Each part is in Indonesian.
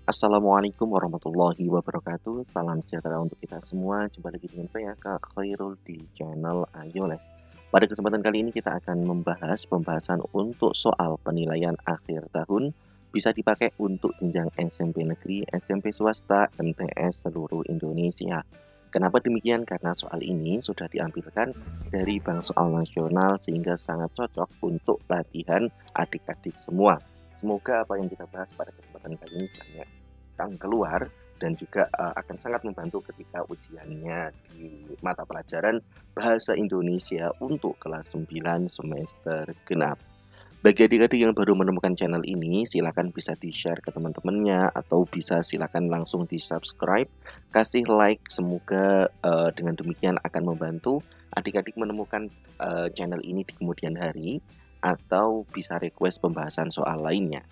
Assalamualaikum warahmatullahi wabarakatuh. Salam sejahtera untuk kita semua. Jumpa lagi dengan saya Kak Khairul di channel Ayo Les. Pada kesempatan kali ini kita akan membahas pembahasan untuk soal penilaian akhir tahun bisa dipakai untuk jenjang SMP negeri, SMP swasta, MTS seluruh Indonesia. Kenapa demikian? Karena soal ini sudah diambilkan dari Bank Soal Nasional sehingga sangat cocok untuk latihan adik-adik semua. Semoga apa yang kita bahas pada kesempatan kali ini banyak yang keluar dan juga akan sangat membantu ketika ujiannya di mata pelajaran Bahasa Indonesia untuk kelas 9 semester genap. Bagi adik-adik yang baru menemukan channel ini, silakan bisa di-share ke teman-temannya atau bisa silakan langsung di-subscribe, kasih like. Semoga dengan demikian akan membantu adik-adik menemukan channel ini di kemudian hari atau bisa request pembahasan soal lainnya.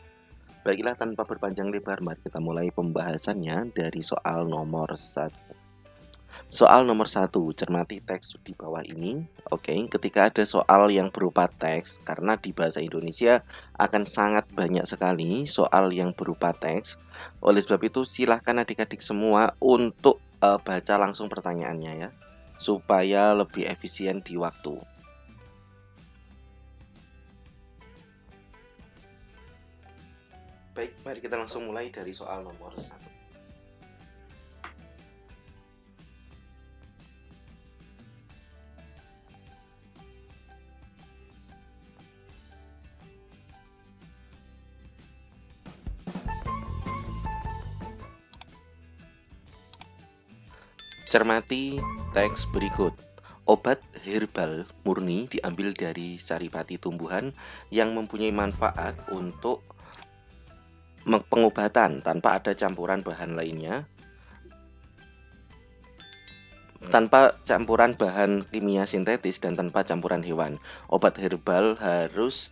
Baiklah, tanpa berpanjang lebar, mari kita mulai pembahasannya dari soal nomor 1. Soal nomor 1, cermati teks di bawah ini. Oke, ketika ada soal yang berupa teks, karena di bahasa Indonesia akan sangat banyak sekali soal yang berupa teks. Oleh sebab itu, silahkan adik-adik semua untuk baca langsung pertanyaannya ya, supaya lebih efisien di waktu. Baik, mari kita langsung mulai dari soal nomor 1. Cermati teks berikut. Obat herbal murni diambil dari saripati tumbuhan yang mempunyai manfaat untuk pengobatan tanpa ada campuran bahan lainnya, tanpa campuran bahan kimia sintetis dan tanpa campuran hewan. Obat herbal harus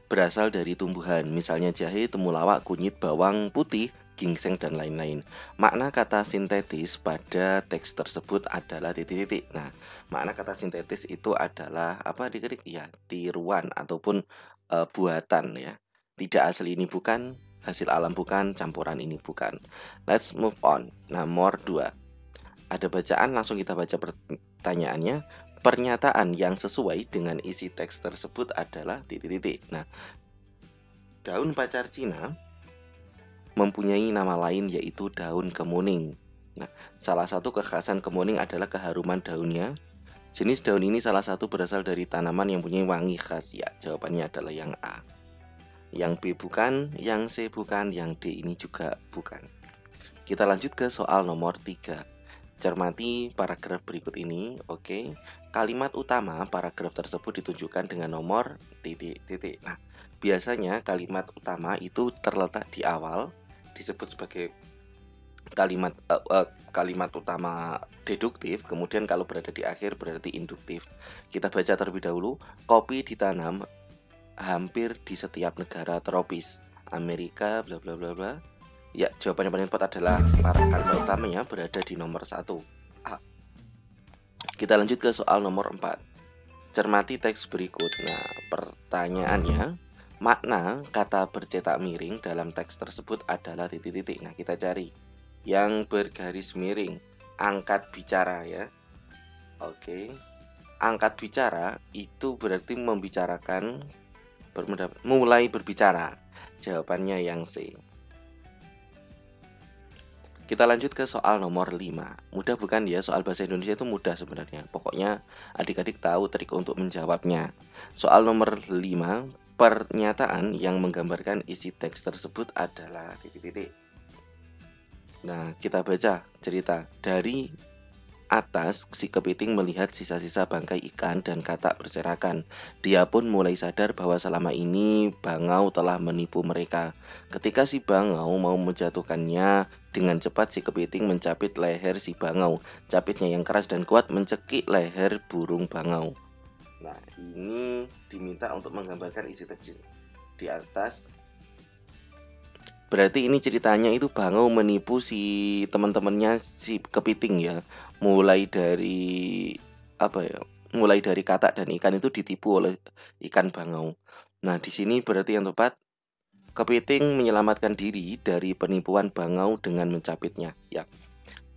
berasal dari tumbuhan, misalnya jahe, temulawak, kunyit, bawang putih, ginseng, dan lain-lain. Makna kata sintetis pada teks tersebut adalah titik-titik. Nah, makna kata sintetis itu adalah apa adik-adik? Ya, tiruan ataupun buatan ya. Tidak asli ini bukan, hasil alam bukan, campuran ini bukan. Let's move on. Nomor 2. Ada bacaan, langsung kita baca pertanyaannya. Pernyataan yang sesuai dengan isi teks tersebut adalah titik-titik. Nah, daun pacar Cina mempunyai nama lain yaitu daun kemuning. Nah, salah satu kekhasan kemuning adalah keharuman daunnya. Jenis daun ini salah satu berasal dari tanaman yang punya wangi khas. Ya, jawabannya adalah yang A. Yang B bukan, yang C bukan, yang D ini juga bukan. Kita lanjut ke soal nomor 3. Cermati paragraf berikut ini. Oke. Kalimat utama paragraf tersebut ditunjukkan dengan nomor titik-titik. Nah, biasanya kalimat utama itu terletak di awal, disebut sebagai kalimat utama deduktif. Kemudian kalau berada di akhir berarti induktif. Kita baca terlebih dahulu. Kopi ditanam hampir di setiap negara tropis. Amerika bla bla bla bla. Ya, jawaban yang paling tepat adalah kalimat utamanya berada di nomor 1. A. Kita lanjut ke soal nomor 4. Cermati teks berikut. Nah, pertanyaannya, makna kata bercetak miring dalam teks tersebut adalah titik-titik. Nah, kita cari yang bergaris miring, angkat bicara ya. Oke. Angkat bicara itu berarti membicarakan, mulai berbicara. Jawabannya yang C. Kita lanjut ke soal nomor 5. Mudah bukan ya? Soal bahasa Indonesia itu mudah sebenarnya. Pokoknya adik-adik tahu trik untuk menjawabnya. Soal nomor 5, pernyataan yang menggambarkan isi teks tersebut adalah titik-titik. Nah, kita baca cerita. Dari atas, si kepiting melihat sisa-sisa bangkai ikan dan katak berserakan. Dia pun mulai sadar bahwa selama ini bangau telah menipu mereka. Ketika si bangau mau menjatuhkannya, dengan cepat si kepiting mencapit leher si bangau. Capitnya yang keras dan kuat mencekik leher burung bangau. Nah, ini diminta untuk menggambarkan isi teks di atas. Berarti ini ceritanya itu bangau menipu si teman-temannya si kepiting ya. Mulai dari apa ya? Mulai dari katak dan ikan itu ditipu oleh ikan bangau. Nah, di sini berarti yang tepat Kepiting menyelamatkan diri dari penipuan bangau dengan mencapitnya. Ya,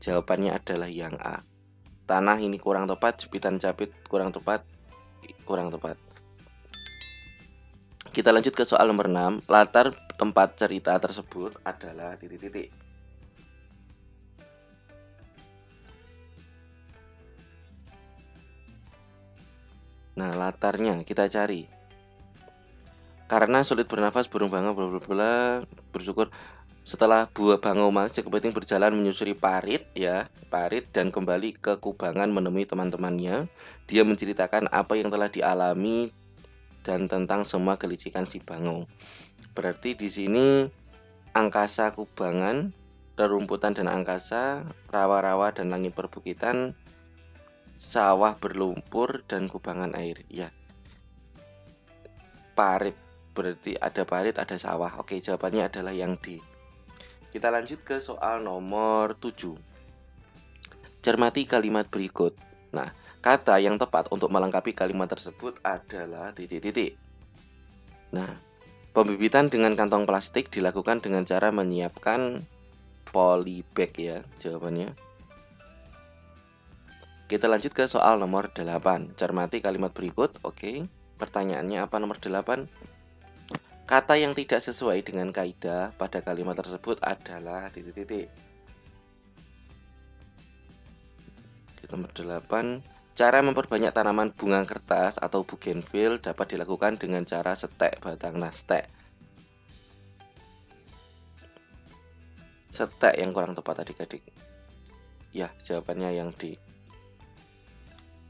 jawabannya adalah yang A. Tanah ini kurang tepat, jepitan capit kurang tepat, kurang tepat. Kita lanjut ke soal nomor 6. Latar tempat cerita tersebut adalah titik-titik. Nah, latarnya kita cari. Karena sulit bernafas, burung bangau bla bla bla bersyukur setelah buah bangau mati, kepiting berjalan menyusuri parit dan kembali ke kubangan menemui teman-temannya. Dia menceritakan apa yang telah dialami dan tentang semua kelicikan si bangau. Berarti di sini angkasa kubangan, rerumputan dan angkasa, rawa-rawa dan langit perbukitan, sawah berlumpur dan kubangan air. Ya, parit. Berarti ada parit, ada sawah. Oke, jawabannya adalah yang D. Kita lanjut ke soal nomor 7. Cermati kalimat berikut. Nah, kata yang tepat untuk melengkapi kalimat tersebut adalah titik-titik. Nah, pembibitan dengan kantong plastik dilakukan dengan cara menyiapkan polybag ya, jawabannya. Kita lanjut ke soal nomor 8. Cermati kalimat berikut. Oke. Pertanyaannya apa nomor 8? Kata yang tidak sesuai dengan kaidah pada kalimat tersebut adalah titik-titik. Nomor 8. Cara memperbanyak tanaman bunga kertas atau bougainville dapat dilakukan dengan cara setek batang. Nah, setek yang kurang tepat adik-adik. Ya, jawabannya yang D.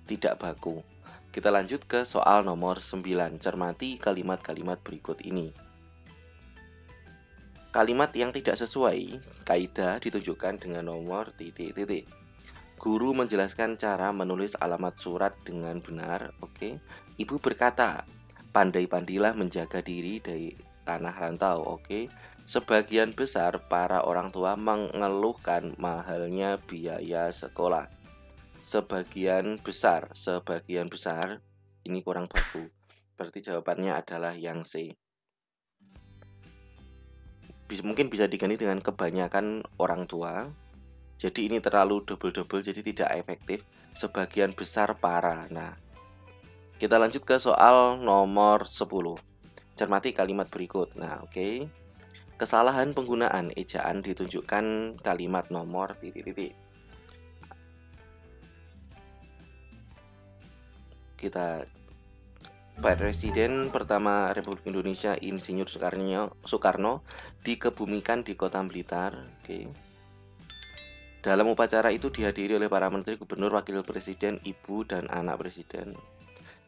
Tidak baku. Kita lanjut ke soal nomor 9. Cermati kalimat-kalimat berikut ini. Kalimat yang tidak sesuai kaidah ditunjukkan dengan nomor titik-titik. Guru menjelaskan cara menulis alamat surat dengan benar. Oke. Ibu berkata, pandai-pandailah menjaga diri dari tanah rantau. Oke. Sebagian besar para orang tua mengeluhkan mahalnya biaya sekolah. Sebagian besar ini kurang baku. Berarti jawabannya adalah yang C. Mungkin bisa diganti dengan kebanyakan orang tua. Jadi ini terlalu double-double, jadi tidak efektif. Sebagian besar para. Nah, kita lanjut ke soal nomor 10. Cermati kalimat berikut. Nah, oke. Kesalahan penggunaan ejaan ditunjukkan kalimat nomor titik-titik. Kita Presiden pertama Republik Indonesia Insinyur Soekarno dikebumikan di Kota Blitar. Oke. Dalam upacara itu dihadiri oleh para menteri, gubernur, wakil presiden, ibu, dan anak presiden.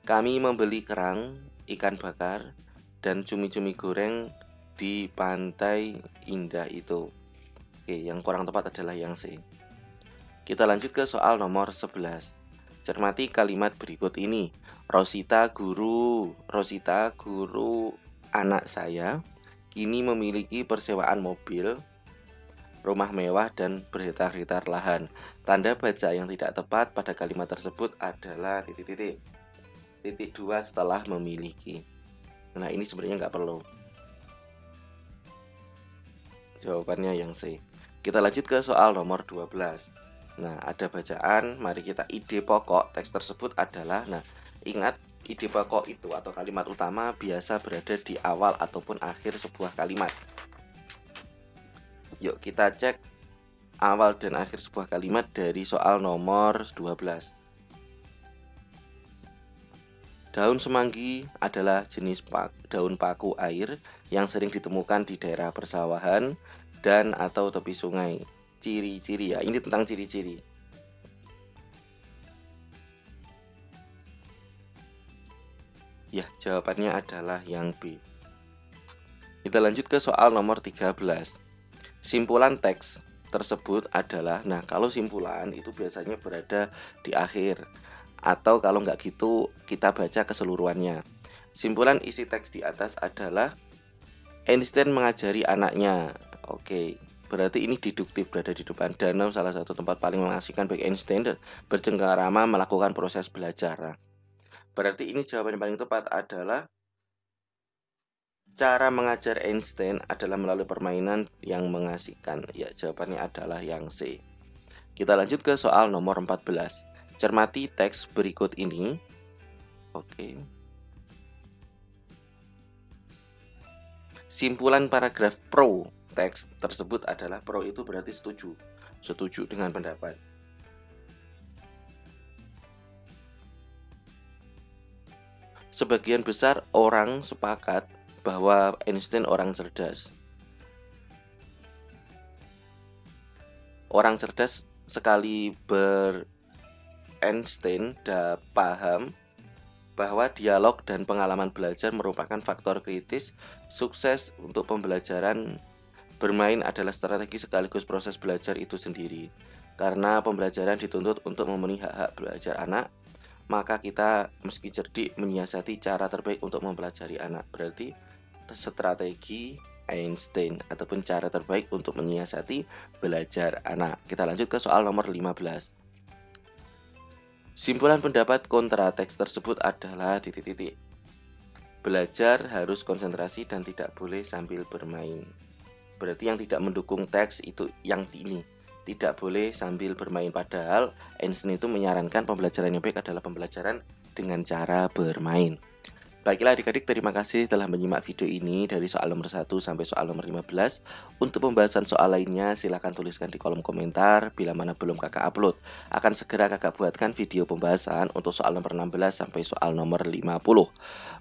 Kami membeli kerang, ikan bakar, dan cumi-cumi goreng di pantai indah itu. Oke, yang kurang tepat adalah yang C. Kita lanjut ke soal nomor 11. Cermati kalimat berikut ini. Rosita guru anak saya kini memiliki persewaan mobil, rumah mewah, dan berhektar-hektar lahan. Tanda baca yang tidak tepat pada kalimat tersebut adalah titik-titik. Titik 2 setelah memiliki. Nah, ini sebenarnya nggak perlu. Jawabannya yang C. Kita lanjut ke soal nomor 12. Nah, ada bacaan. Mari kita ide pokok teks tersebut adalah. Nah, ingat, ide pokok itu atau kalimat utama biasa berada di awal ataupun akhir sebuah kalimat. Yuk kita cek awal dan akhir sebuah kalimat dari soal nomor 12. Daun semanggi adalah jenis daun paku air yang sering ditemukan di daerah persawahan dan atau tepi sungai. Ciri-ciri ya, ini tentang ciri-ciri. Ya, jawabannya adalah yang B. Kita lanjut ke soal nomor 13. Simpulan teks tersebut adalah, nah kalau simpulan itu biasanya berada di akhir. Atau kalau nggak gitu, kita baca keseluruhannya. Simpulan isi teks di atas adalah Einstein mengajari anaknya. Oke, berarti ini deduktif, berada di depan. Danau salah satu tempat paling mengasihkan bagi Einstein dan bercengkarama melakukan proses belajar. Berarti ini jawaban yang paling tepat adalah Cara mengajar Einstein adalah melalui permainan yang mengasihkan. Ya, jawabannya adalah yang C. Kita lanjut ke soal nomor 14. Cermati teks berikut ini. Oke. Simpulan paragraf pro teks tersebut adalah pro itu berarti setuju. Setuju dengan pendapat. Sebagian besar orang sepakat bahwa Einstein orang cerdas. Orang cerdas sekali Einstein paham bahwa dialog dan pengalaman belajar merupakan faktor kritis sukses untuk pembelajaran. Bermain adalah strategi sekaligus proses belajar itu sendiri. Karena pembelajaran dituntut untuk memenuhi hak-hak belajar anak, maka kita meski cerdik menyiasati cara terbaik untuk mempelajari anak. Berarti strategi Einstein ataupun cara terbaik untuk menyiasati belajar anak. Kita lanjut ke soal nomor 15. Simpulan pendapat kontra teks tersebut adalah titik-titik. Belajar harus konsentrasi dan tidak boleh sambil bermain. Berarti yang tidak mendukung teks itu yang ini. Tidak boleh sambil bermain, padahal Einstein itu menyarankan pembelajaran yang baik adalah pembelajaran dengan cara bermain. Baiklah adik-adik, terima kasih telah menyimak video ini dari soal nomor 1 sampai soal nomor 15. Untuk pembahasan soal lainnya silahkan tuliskan di kolom komentar bila mana belum kakak upload. Akan segera kakak buatkan video pembahasan untuk soal nomor 16 sampai soal nomor 50.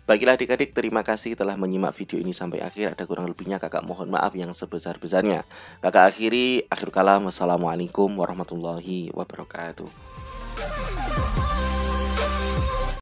Baiklah adik-adik, terima kasih telah menyimak video ini sampai akhir. Ada kurang lebihnya kakak mohon maaf yang sebesar-besarnya. Kakak akhiri, akhir kalam, wassalamualaikum warahmatullahi wabarakatuh.